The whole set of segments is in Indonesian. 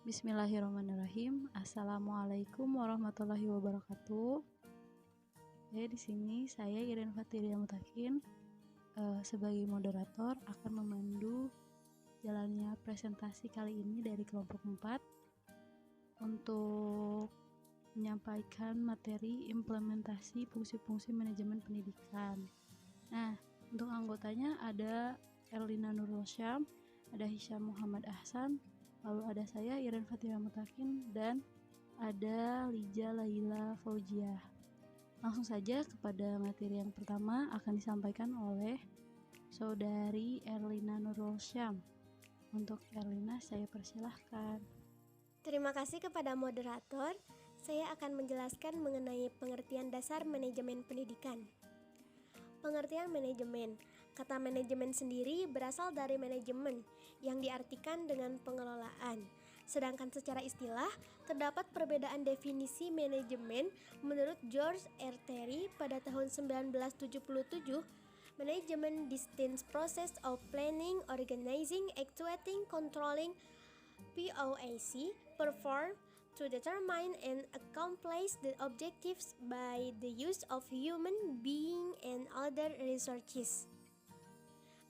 Bismillahirrahmanirrahim. Assalamualaikum warahmatullahi wabarakatuh. Di sini saya Iren Fatiria Mutakin sebagai moderator akan memandu jalannya presentasi kali ini dari kelompok 4 untuk menyampaikan materi implementasi fungsi-fungsi manajemen pendidikan. Nah, untuk anggotanya ada Erlina Nurul Syam, ada Hisyam Muhammad Ahsan, lalu ada saya Iren Fatiria Mutakin, dan ada Lija Laila Fauziah. Langsung saja kepada materi yang pertama akan disampaikan oleh Saudari Erlina Nurul Syam. Untuk Erlina saya persilahkan. Terima kasih kepada moderator. Saya akan menjelaskan mengenai pengertian dasar manajemen pendidikan. Pengertian manajemen. Kata manajemen sendiri berasal dari manajemen yang diartikan dengan pengelolaan. Sedangkan secara istilah, terdapat perbedaan definisi manajemen menurut George R. Terry pada tahun 1977. Management distinct process of planning, organizing, actuating, controlling, POAC, perform to determine and accomplish the objectives by the use of human being and other resources.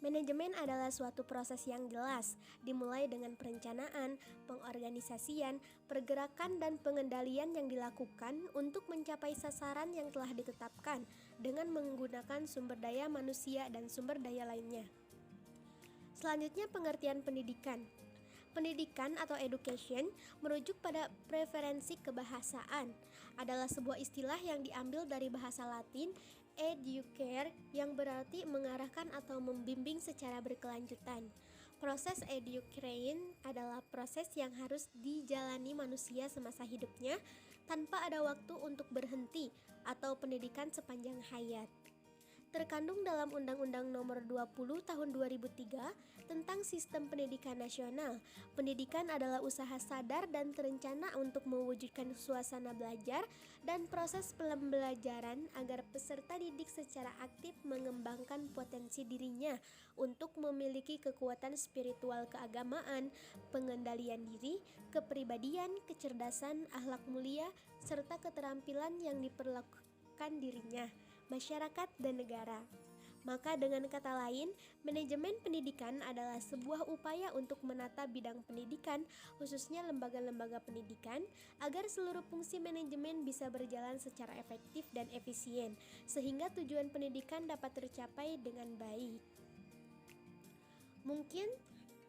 Manajemen adalah suatu proses yang jelas, dimulai dengan perencanaan, pengorganisasian, pergerakan, dan pengendalian yang dilakukan untuk mencapai sasaran yang telah ditetapkan dengan menggunakan sumber daya manusia dan sumber daya lainnya. Selanjutnya, pengertian pendidikan. Pendidikan atau education merujuk pada preferensi kebahasaan, adalah sebuah istilah yang diambil dari bahasa Latin educare yang berarti mengarahkan atau membimbing secara berkelanjutan. Proses education adalah proses yang harus dijalani manusia semasa hidupnya tanpa ada waktu untuk berhenti atau pendidikan sepanjang hayat. Terkandung dalam Undang-Undang Nomor 20 Tahun 2003 tentang Sistem Pendidikan Nasional. Pendidikan adalah usaha sadar dan terencana untuk mewujudkan suasana belajar dan proses pembelajaran agar peserta didik secara aktif mengembangkan potensi dirinya untuk memiliki kekuatan spiritual keagamaan, pengendalian diri, kepribadian, kecerdasan, akhlak mulia, serta keterampilan yang diperlukan dirinya, masyarakat, dan negara. Maka dengan kata lain, manajemen pendidikan adalah sebuah upaya untuk menata bidang pendidikan, khususnya lembaga-lembaga pendidikan, agar seluruh fungsi manajemen bisa berjalan secara efektif dan efisien, sehingga tujuan pendidikan dapat tercapai dengan baik. Mungkin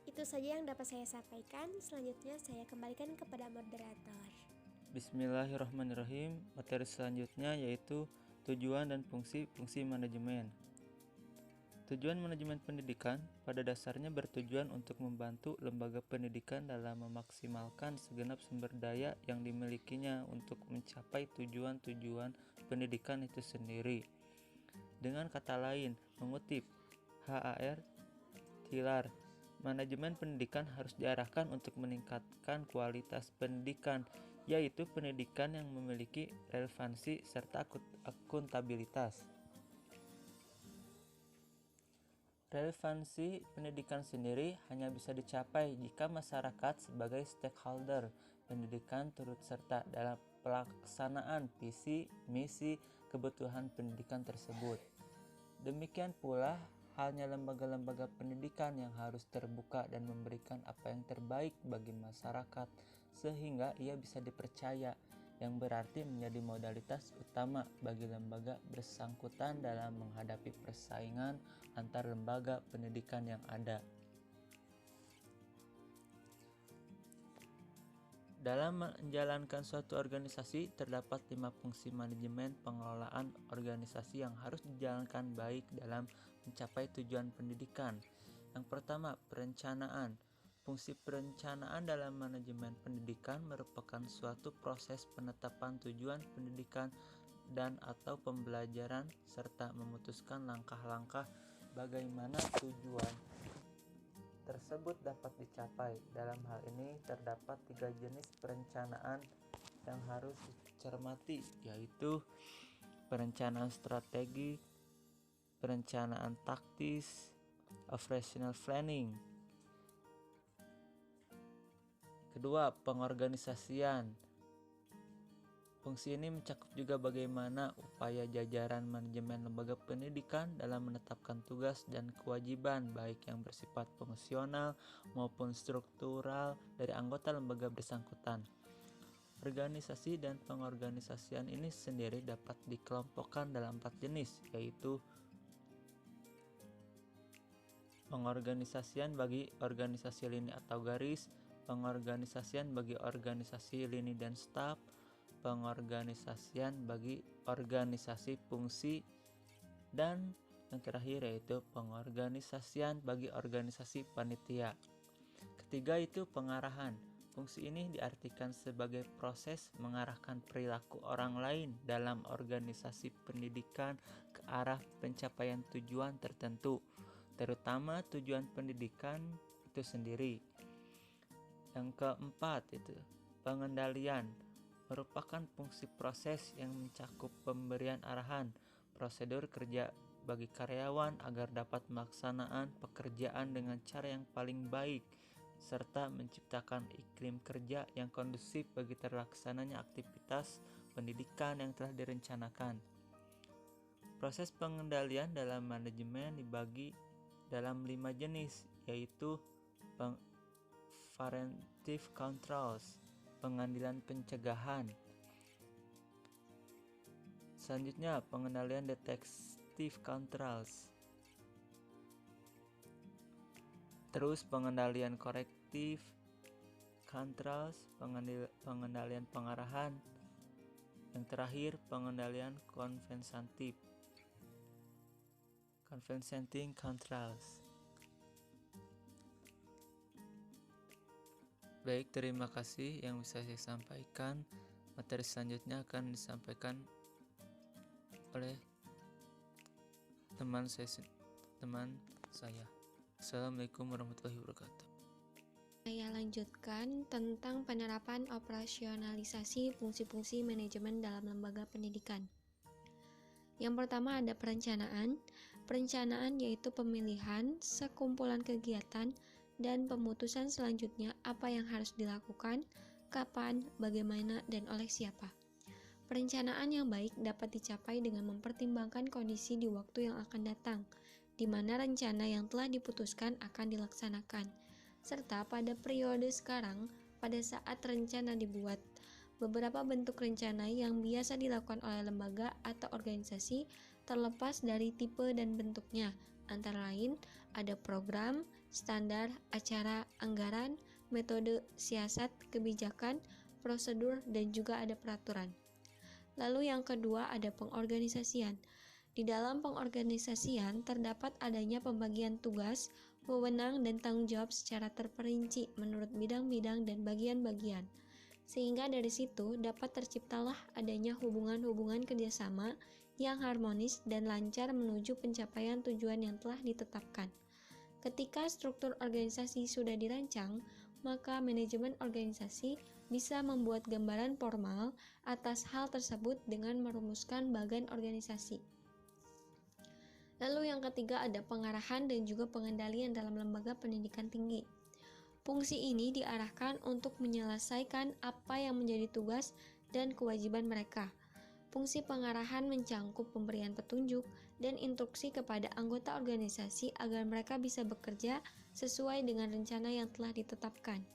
itu saja yang dapat saya sampaikan. Selanjutnya saya kembalikan kepada moderator. Bismillahirrahmanirrahim. Materi selanjutnya yaitu tujuan dan fungsi manajemen. Tujuan manajemen pendidikan pada dasarnya bertujuan untuk membantu lembaga pendidikan dalam memaksimalkan segenap sumber daya yang dimilikinya untuk mencapai tujuan-tujuan pendidikan itu sendiri. Dengan kata lain, mengutip HAR Tilar, manajemen pendidikan harus diarahkan untuk meningkatkan kualitas pendidikan, yaitu pendidikan yang memiliki relevansi serta akuntabilitas. Relevansi pendidikan sendiri hanya bisa dicapai jika masyarakat sebagai stakeholder pendidikan turut serta dalam pelaksanaan visi, misi, kebutuhan pendidikan tersebut. Demikian pula halnya lembaga-lembaga pendidikan yang harus terbuka dan memberikan apa yang terbaik bagi masyarakat sehingga ia bisa dipercaya, yang berarti menjadi modalitas utama bagi lembaga bersangkutan dalam menghadapi persaingan antar lembaga pendidikan yang ada. Dalam menjalankan suatu organisasi, terdapat 5 fungsi manajemen pengelolaan organisasi yang harus dijalankan baik dalam mencapai tujuan pendidikan. Yang pertama, perencanaan. Fungsi perencanaan dalam manajemen pendidikan merupakan suatu proses penetapan tujuan pendidikan dan atau pembelajaran serta memutuskan langkah-langkah bagaimana tujuan tersebut dapat dicapai. Dalam hal ini terdapat 3 jenis perencanaan yang harus dicermati, yaitu perencanaan strategi, perencanaan taktis, operational planning. Kedua, pengorganisasian. Fungsi ini mencakup juga bagaimana upaya jajaran manajemen lembaga pendidikan dalam menetapkan tugas dan kewajiban baik yang bersifat fungsional maupun struktural dari anggota lembaga bersangkutan. Organisasi dan pengorganisasian ini sendiri dapat dikelompokkan dalam 4 jenis, yaitu pengorganisasian bagi organisasi lini atau garis, pengorganisasian bagi organisasi lini dan staf, pengorganisasian bagi organisasi fungsi, dan yang terakhir yaitu pengorganisasian bagi organisasi panitia. Ketiga itu pengarahan. Fungsi ini diartikan sebagai proses mengarahkan perilaku orang lain dalam organisasi pendidikan ke arah pencapaian tujuan tertentu, terutama tujuan pendidikan itu sendiri. Yang keempat itu pengendalian, merupakan fungsi proses yang mencakup pemberian arahan, prosedur kerja bagi karyawan agar dapat melaksanakan pekerjaan dengan cara yang paling baik, serta menciptakan iklim kerja yang kondusif bagi terlaksananya aktivitas pendidikan yang telah direncanakan. Proses pengendalian dalam manajemen dibagi dalam 5 jenis, yaitu preventive controls, pengendalian pencegahan. Selanjutnya, pengendalian detektif controls. Terus pengendalian korektif controls, pengendalian pengarahan. Yang terakhir, pengendalian compensating controls. Baik, terima kasih yang bisa saya sampaikan. Materi selanjutnya akan disampaikan oleh teman saya. Assalamualaikum warahmatullahi wabarakatuh. Saya lanjutkan tentang penerapan operasionalisasi fungsi-fungsi manajemen dalam lembaga pendidikan. Yang pertama ada perencanaan. Perencanaan yaitu pemilihan, sekumpulan kegiatan, dan pemutusan selanjutnya apa yang harus dilakukan, kapan, bagaimana, dan oleh siapa. Perencanaan yang baik dapat dicapai dengan mempertimbangkan kondisi di waktu yang akan datang, di mana rencana yang telah diputuskan akan dilaksanakan, serta pada periode sekarang pada saat rencana dibuat. Beberapa bentuk rencana yang biasa dilakukan oleh lembaga atau organisasi terlepas dari tipe dan bentuknya, antara lain ada program, standar, acara, anggaran, metode, siasat, kebijakan, prosedur, dan juga ada peraturan. Lalu yang kedua ada pengorganisasian. Di dalam pengorganisasian terdapat adanya pembagian tugas, wewenang, dan tanggung jawab secara terperinci menurut bidang-bidang dan bagian-bagian. Sehingga dari situ dapat terciptalah adanya hubungan-hubungan kerjasama yang harmonis dan lancar menuju pencapaian tujuan yang telah ditetapkan. Ketika struktur organisasi sudah dirancang, maka manajemen organisasi bisa membuat gambaran formal atas hal tersebut dengan merumuskan bagan organisasi. Lalu yang ketiga ada pengarahan dan juga pengendalian dalam lembaga pendidikan tinggi. Fungsi ini diarahkan untuk menyelesaikan apa yang menjadi tugas dan kewajiban mereka. Fungsi pengarahan mencangkup pemberian petunjuk dan instruksi kepada anggota organisasi agar mereka bisa bekerja sesuai dengan rencana yang telah ditetapkan.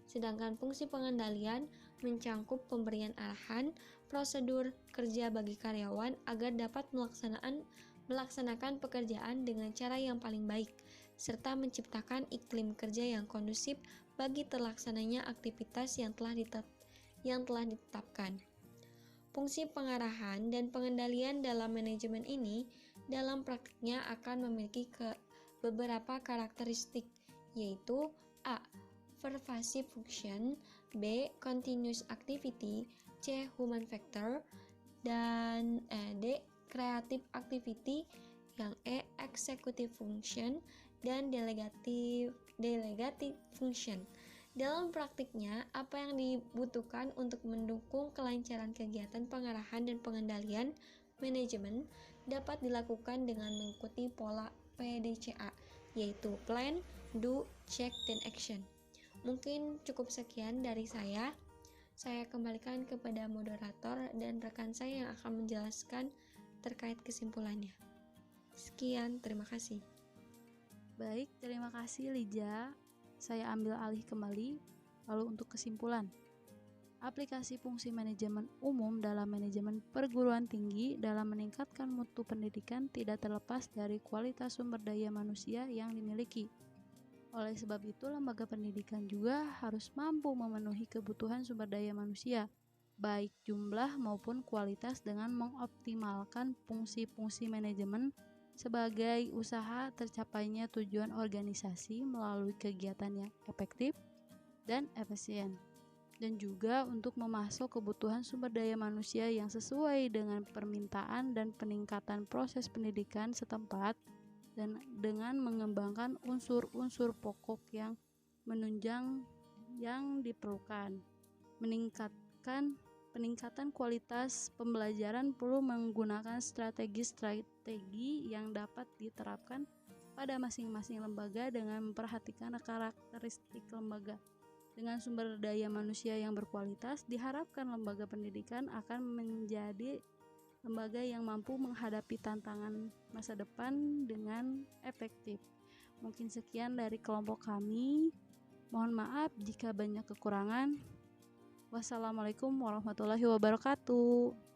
Sedangkan fungsi pengendalian mencangkup pemberian arahan, prosedur kerja bagi karyawan agar dapat melaksanakan pekerjaan dengan cara yang paling baik, serta menciptakan iklim kerja yang kondusif bagi terlaksananya aktivitas yang telah ditetapkan. Fungsi pengarahan dan pengendalian dalam manajemen ini dalam praktiknya akan memiliki beberapa karakteristik, yaitu A. Pervasive function, B. Continuous activity, C. Human factor, dan D. Creative activity, yang E. Executive function, dan delegative function. Dalam praktiknya, apa yang dibutuhkan untuk mendukung kelancaran kegiatan pengarahan dan pengendalian manajemen dapat dilakukan dengan mengikuti pola PDCA, yaitu Plan, Do, Check, dan Action. Mungkin cukup sekian dari saya. Saya kembalikan kepada moderator dan rekan saya yang akan menjelaskan terkait kesimpulannya. Sekian, terima kasih. Baik, terima kasih Lija. Saya ambil alih kembali. Lalu untuk kesimpulan, aplikasi fungsi manajemen umum dalam manajemen perguruan tinggi dalam meningkatkan mutu pendidikan tidak terlepas dari kualitas sumber daya manusia yang dimiliki. Oleh sebab itu, lembaga pendidikan juga harus mampu memenuhi kebutuhan sumber daya manusia, baik jumlah maupun kualitas, dengan mengoptimalkan fungsi-fungsi manajemen sebagai usaha tercapainya tujuan organisasi melalui kegiatan yang efektif dan efisien, dan juga untuk memasok kebutuhan sumber daya manusia yang sesuai dengan permintaan dan peningkatan proses pendidikan setempat, dan dengan mengembangkan unsur-unsur pokok yang menunjang yang diperlukan. Peningkatan kualitas pembelajaran perlu menggunakan strategi-strategi yang dapat diterapkan pada masing-masing lembaga dengan memperhatikan karakteristik lembaga. Dengan sumber daya manusia yang berkualitas, diharapkan lembaga pendidikan akan menjadi lembaga yang mampu menghadapi tantangan masa depan dengan efektif. Mungkin sekian dari kelompok kami. Mohon maaf jika banyak kekurangan. Wassalamualaikum warahmatullahi wabarakatuh.